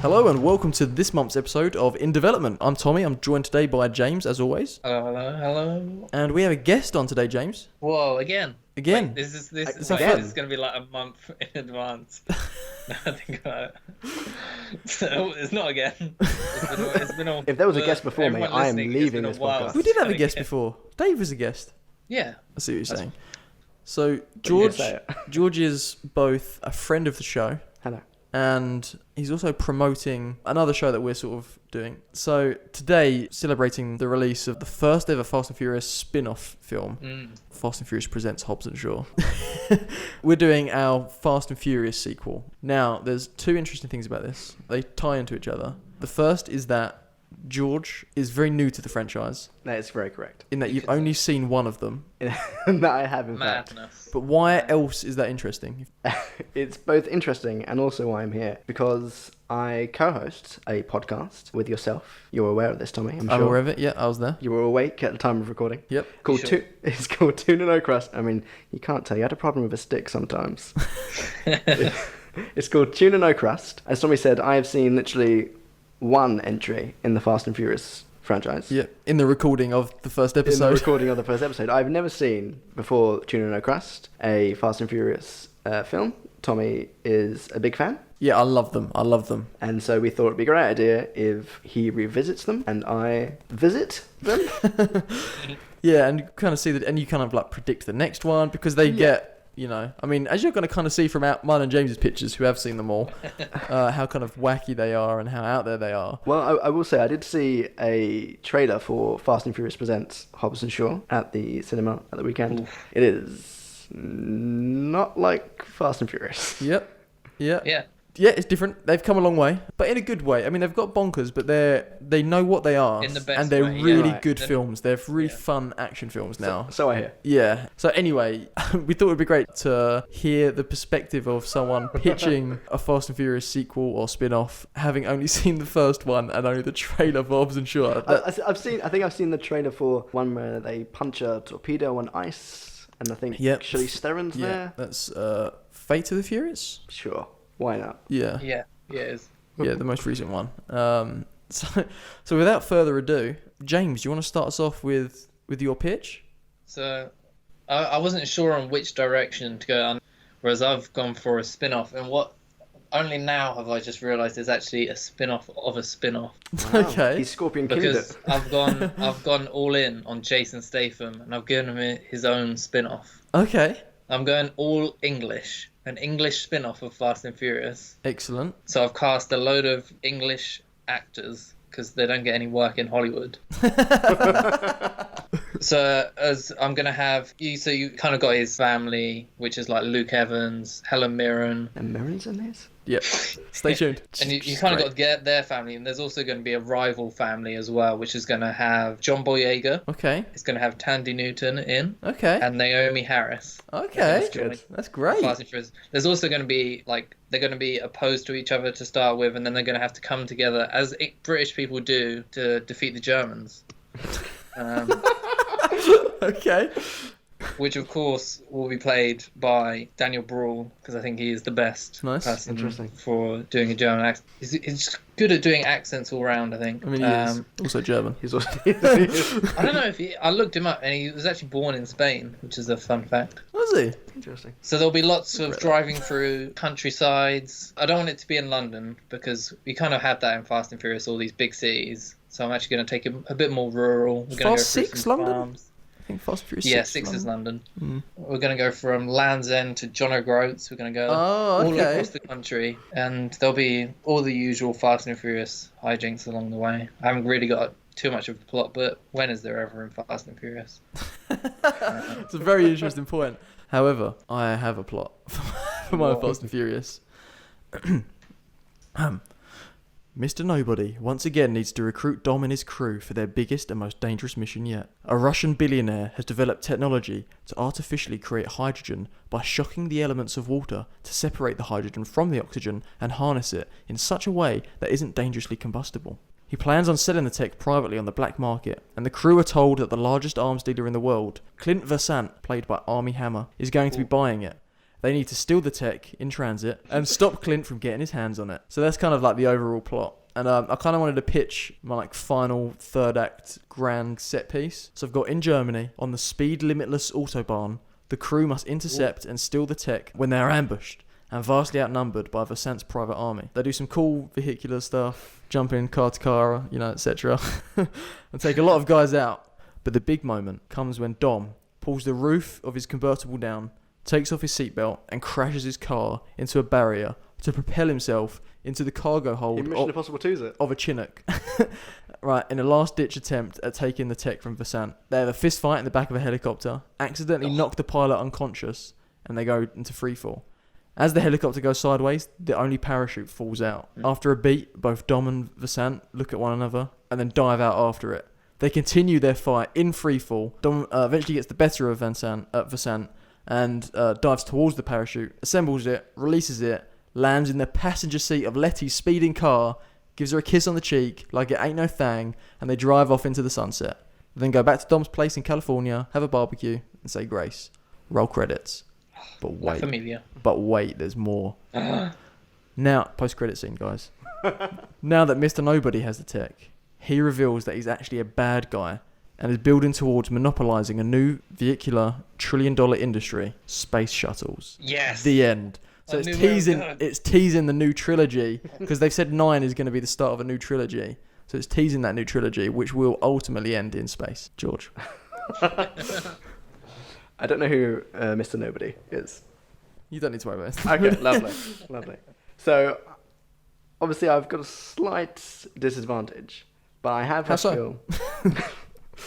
Hello and welcome to this month's episode of In Development. I'm Tommy. I'm joined today by James, as always. Hello. And we have a guest on today, James. Whoa, again. Again. Wait, this is going to be like a month in advance. Now I think about it. So, it's not again. It's been a, if there was a guest before me, I am leaving this podcast. We did have a guest before. Dave was a guest. Yeah. I see what you're saying. So George is both a friend of the show. Hello. And he's also promoting another show that we're sort of doing. So today, celebrating the release of the first ever Fast and Furious spin-off film, Fast and Furious presents Hobbs and Shaw. We're doing our Fast and Furious sequel. Now, there's two interesting things about this. They tie into each other. The first is that George is very new to the franchise. That is very correct. In that you've only seen one of them. That I have, in fact. But why else is that interesting? It's both interesting and also why I'm here. Because I co-host a podcast with yourself. You're aware of this, Tommy, I'm sure. I'm aware of it, yeah, I was there. You were awake at the time of recording. Yep. It's called Tuna No Crust. I mean, you can't tell. You had a problem with a stick sometimes. It's called Tuna No Crust. As Tommy said, I have seen literally one entry in the Fast and Furious franchise. Yeah, in the recording of the first episode. I've never seen, before Tuna No Crust, a Fast and Furious film. Tommy is a big fan. Yeah, I love them. And so we thought it'd be a great idea if he revisits them and I visit them. Yeah, and you kind of see that, and you kind of like predict the next one because they get... You know, I mean, as you're going to kind of see from mine and James's pictures, who have seen them all, how kind of wacky they are and how out there they are. Well, I will say I did see a trailer for Fast and Furious Presents Hobbs and Shaw at the cinema at the weekend. Oof. It is not like Fast and Furious. Yep. Yeah. Yeah, it's different. They've come a long way, but in a good way. I mean, they've got bonkers, but they know what they are, in the best and they're way, really good films. They're really fun action films now. So I hear. Yeah. So anyway, we thought it'd be great to hear the perspective of someone pitching a Fast and Furious sequel or spin-off, having only seen the first one and only the trailer for Hobbs and Shaw. I think I've seen the trailer for one where they punch a torpedo on ice, and I think Charlize Theron's there. That's Fate of the Furious. Sure. Why not? Yeah. Yeah, it is. Yeah, the most recent one. So without further ado, James, do you want to start us off with your pitch? So, I wasn't sure on which direction to go on, whereas I've gone for a spin-off, and only now have I just realised there's actually a spin-off of a spin-off. Wow. Okay. He's Scorpion King. Because I've gone all in on Jason Statham, and I've given him his own spin-off. Okay. I'm going all English. An English spin-off of Fast and Furious. Excellent. So I've cast a load of English actors because they don't get any work in Hollywood. So as I'm going to have... you kind of got his family, which is like Luke Evans, Helen Mirren. And Mirren's in this? Yep. Stay tuned. And you kind of got to get their family. And there's also going to be a rival family as well, which is going to have John Boyega. Okay. It's going to have Tandy Newton in. Okay. And Naomi Harris. Okay. That's great. There's also going to be they're going to be opposed to each other to start with, and then they're going to have to come together as British people do to defeat the Germans. Okay. Which of course will be played by Daniel Bruhl, because I think he is the best person for doing a German accent. He's good at doing accents all round, I think. I mean, he is also German. He's also... I don't know if I looked him up, and he was actually born in Spain, which is a fun fact. Was he? Interesting. So there'll be lots of driving through countrysides. I don't want it to be in London, because we kind of have that in Fast and Furious, all these big cities. So I'm actually going to take it a bit more rural. We're going to go through 6 some London? farms. I think Fast and Furious 6. Yeah, 6 is London. We're going to go from Land's End to John O'Groats. We're going to go all across the country. And there'll be all the usual Fast and Furious hijinks along the way. I haven't really got too much of a plot, but when is there ever in Fast and Furious? It's a very interesting point. However, I have a plot for my Fast and Furious. Mr. Nobody once again needs to recruit Dom and his crew for their biggest and most dangerous mission yet. A Russian billionaire has developed technology to artificially create hydrogen by shocking the elements of water to separate the hydrogen from the oxygen and harness it in such a way that isn't dangerously combustible. He plans on selling the tech privately on the black market, and the crew are told that the largest arms dealer in the world, Clint Versant, played by Armie Hammer, is going to be buying it. They need to steal the tech in transit and stop Clint from getting his hands on it. So that's kind of like the overall plot. And I kind of wanted to pitch my like final third act grand set piece. So I've got in Germany, on the speed limitless Autobahn, the crew must intercept and steal the tech when they are ambushed and vastly outnumbered by Versant's private army. They do some cool vehicular stuff, jump in car to car, etc. and take a lot of guys out. But the big moment comes when Dom pulls the roof of his convertible down, takes off his seatbelt and crashes his car into a barrier to propel himself into the cargo hold in Mission Impossible 2, is it? Of a Chinook. Right, in a last-ditch attempt at taking the tech from Versant, they have a fist fight in the back of a helicopter, accidentally knock the pilot unconscious, and they go into freefall. As the helicopter goes sideways, the only parachute falls out. After a beat, both Dom and Versant look at one another and then dive out after it. They continue their fight in freefall. Dom eventually gets the better of Versant and dives towards the parachute, assembles it, releases it, lands in the passenger seat of Letty's speeding car, gives her a kiss on the cheek like it ain't no thing, and they drive off into the sunset. Then go back to Dom's place in California, have a barbecue, and say grace. Roll credits. But wait. La Familia. But wait, there's more. Now, post-credit scene, guys. Now that Mr. Nobody has the tech, he reveals that he's actually a bad guy and is building towards monopolizing a new vehicular trillion-dollar industry, space shuttles. Yes. The end. So it's teasing the new trilogy, because they've said 9 is going to be the start of a new trilogy. So it's teasing that new trilogy, which will ultimately end in space. George. I don't know who Mr. Nobody is. You don't need to worry about it. Okay, lovely. So, obviously I've got a slight disadvantage, but I have a skill.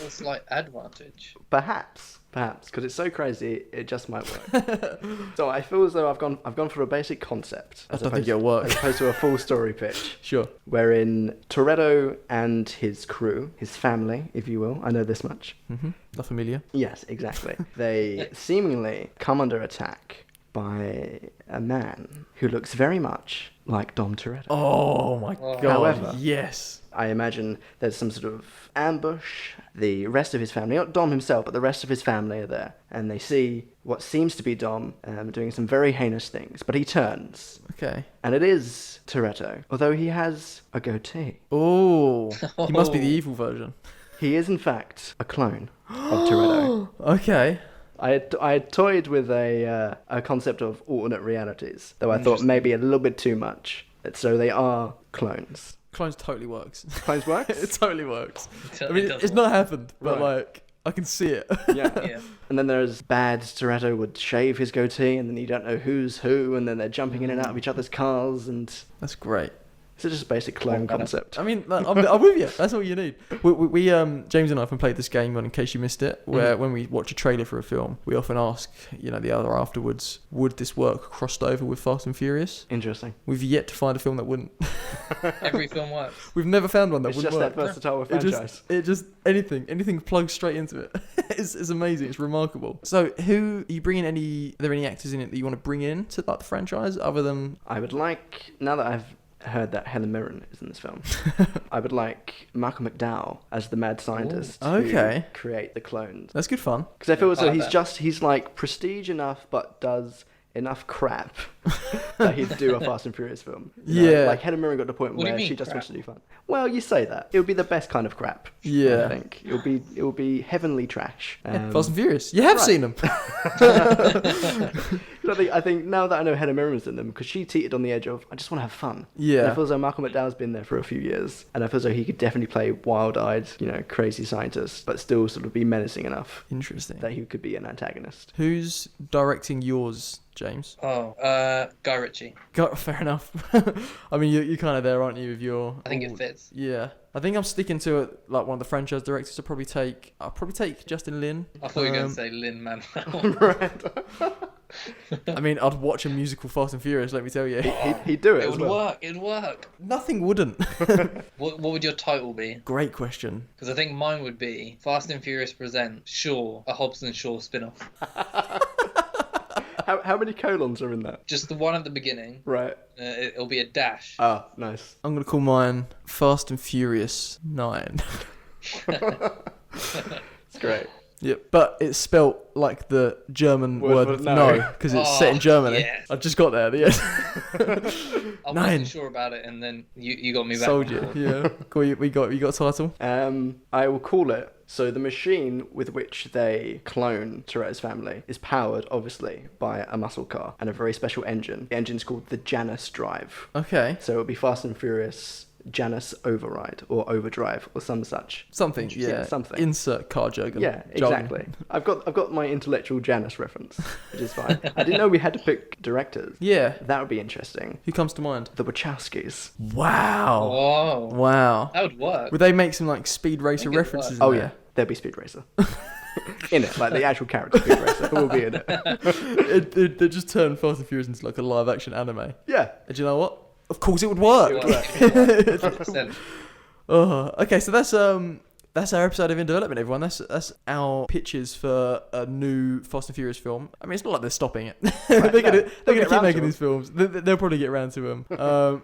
A slight advantage. Perhaps, because it's so crazy, it just might work. So I feel as though I've gone for a basic concept. I don't think it'll work. As opposed to a full story pitch. Sure. Wherein Toretto and his crew, his family, if you will, I know this much. Mm-hmm. La Familia. Yes, exactly. They seemingly come under attack by a man who looks very much like Dom Toretto. Oh my God. However, yes. I imagine there's some sort of ambush. The rest of his family, not Dom himself, but the rest of his family are there. And they see what seems to be Dom doing some very heinous things. But he turns. Okay. And it is Toretto, although he has a goatee. Oh. He must be the evil version. He is, in fact, a clone of Toretto. Okay. I had toyed with a concept of alternate realities, though I thought maybe a little bit too much. So they are clones. Clones totally works. Clones works? It totally works. I mean, it's not happened, but like, I can see it. Yeah. And then there's bad Toretto would shave his goatee, and then you don't know who's who, and then they're jumping in and out of each other's cars, and... That's great. It's just a basic clone concept. I mean, I'm with you. That's all you need. We James and I often played this game, in case you missed it, where when we watch a trailer for a film, we often ask, the other afterwards, would this work crossed over with Fast and Furious? Interesting. We've yet to find a film that wouldn't. Every film works. We've never found one that wouldn't work. It's just that versatile with franchise. It just anything plugs straight into it. It's amazing. It's remarkable. So, are you bringing are there any actors in it that you want to bring in to the franchise other than? I would like, now that I've heard that Helen Mirren is in this film, I would like Malcolm McDowell as the mad scientist who create the clones. That's good fun. Because I feel as though he's like prestige enough, but does enough crap that he'd do a Fast and Furious film. Like Helen Mirren got to the point where she just wants to do fun. Well, you say that. It would be the best kind of crap. Yeah. I think. It will be heavenly trash. Fast and Furious. You have seen them. I think now that I know Helen Mirren's in them, because she teetered on the edge of, I just want to have fun. Yeah. And I feel as though Malcolm McDowell's been there for a few years, and I feel as though he could definitely play wild-eyed, crazy scientist, but still sort of be menacing enough. Interesting. That he could be an antagonist. Who's directing yours, James? Guy Ritchie. Fair enough. I mean, you're kind of there, aren't you, with your... I think it fits. Yeah. I think I'm sticking to it, like one of the franchise directors. I'll probably take Justin Lin. I thought you were going to say Lin-Manuel. Right. I mean, I'd watch a musical Fast and Furious, let me tell you. He'd do it. It would work. It'd work. Nothing wouldn't. What would your title be? Great question. Because I think mine would be Fast and Furious present Shaw, a Hobbs and Shaw spin-off. How many colons are in that? Just the one at the beginning. Right. It'll be a dash. Ah, nice. I'm going to call mine Fast and Furious 9. It's great. Yep, but it's spelt like the German word no, because it's set in Germany. Yes. I just got there at the end. I wasn't sure about it, and then you got me back. Sold you, yeah. Cool, we got a title? I will call it. So the machine with which they clone Toretto's family is powered, obviously, by a muscle car and a very special engine. The engine's called the Janus Drive. Okay. So it'll be Fast and Furious Janus Override or Overdrive or some such. Something, yeah. Something. Insert car jargon. Yeah, exactly. I've got my intellectual Janus reference, which is fine. I didn't know we had to pick directors. Yeah. That would be interesting. Who comes to mind? The Wachowskis. Wow. Whoa. Wow. That would work. Would they make some like Speed Racer references? Oh yeah, there'll be Speed Racer. In it, like the actual character Speed Racer will be in it. They just turn Fast and Furious into like a live action anime. Yeah. And do you know what? Of course it would work. 100%. Oh, okay, so that's our episode of In Development, everyone. That's our pitches for a new Fast and Furious film. I mean, it's not like they're stopping it. They're gonna keep making these films. They'll probably get around to them.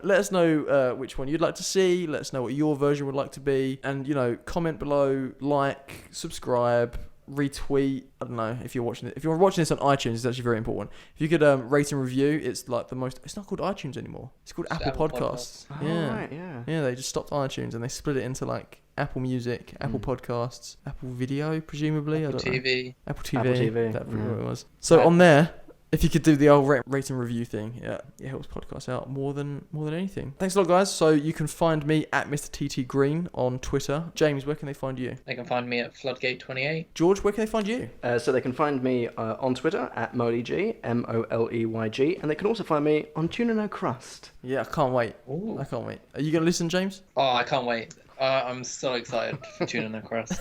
Let us know which one you'd like to see. Let us know what your version would like to be, and comment below, like, subscribe, retweet. I don't know if you're watching it. If you're watching this on iTunes, it's actually very important. If you could rate and review, it's like the most. It's not called iTunes anymore. It's called Apple Podcasts. Oh, Yeah, right, yeah. yeah. They just stopped iTunes and they split it into like Apple Music, Apple Podcasts, Apple Video, presumably. Apple I don't know. TV. Apple TV. Apple TV. That's what it was. So on there, if you could do the old rate and review thing, yeah, it helps podcasts out more than anything. Thanks a lot, guys. So you can find me at Mr. TT Green on Twitter. James, where can they find you? They can find me at Floodgate28. George, where can they find you? So they can find me on Twitter at MoleyG, MOLEYG, and they can also find me on Tuna No Crust. Yeah, I can't wait. Ooh. I can't wait. Are you going to listen, James? Oh, I can't wait. I'm so excited for Tuna No Crust.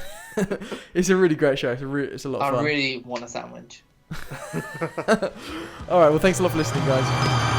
It's a really great show. It's a lot of fun. I really want a sandwich. All right, well, thanks a lot for listening, guys.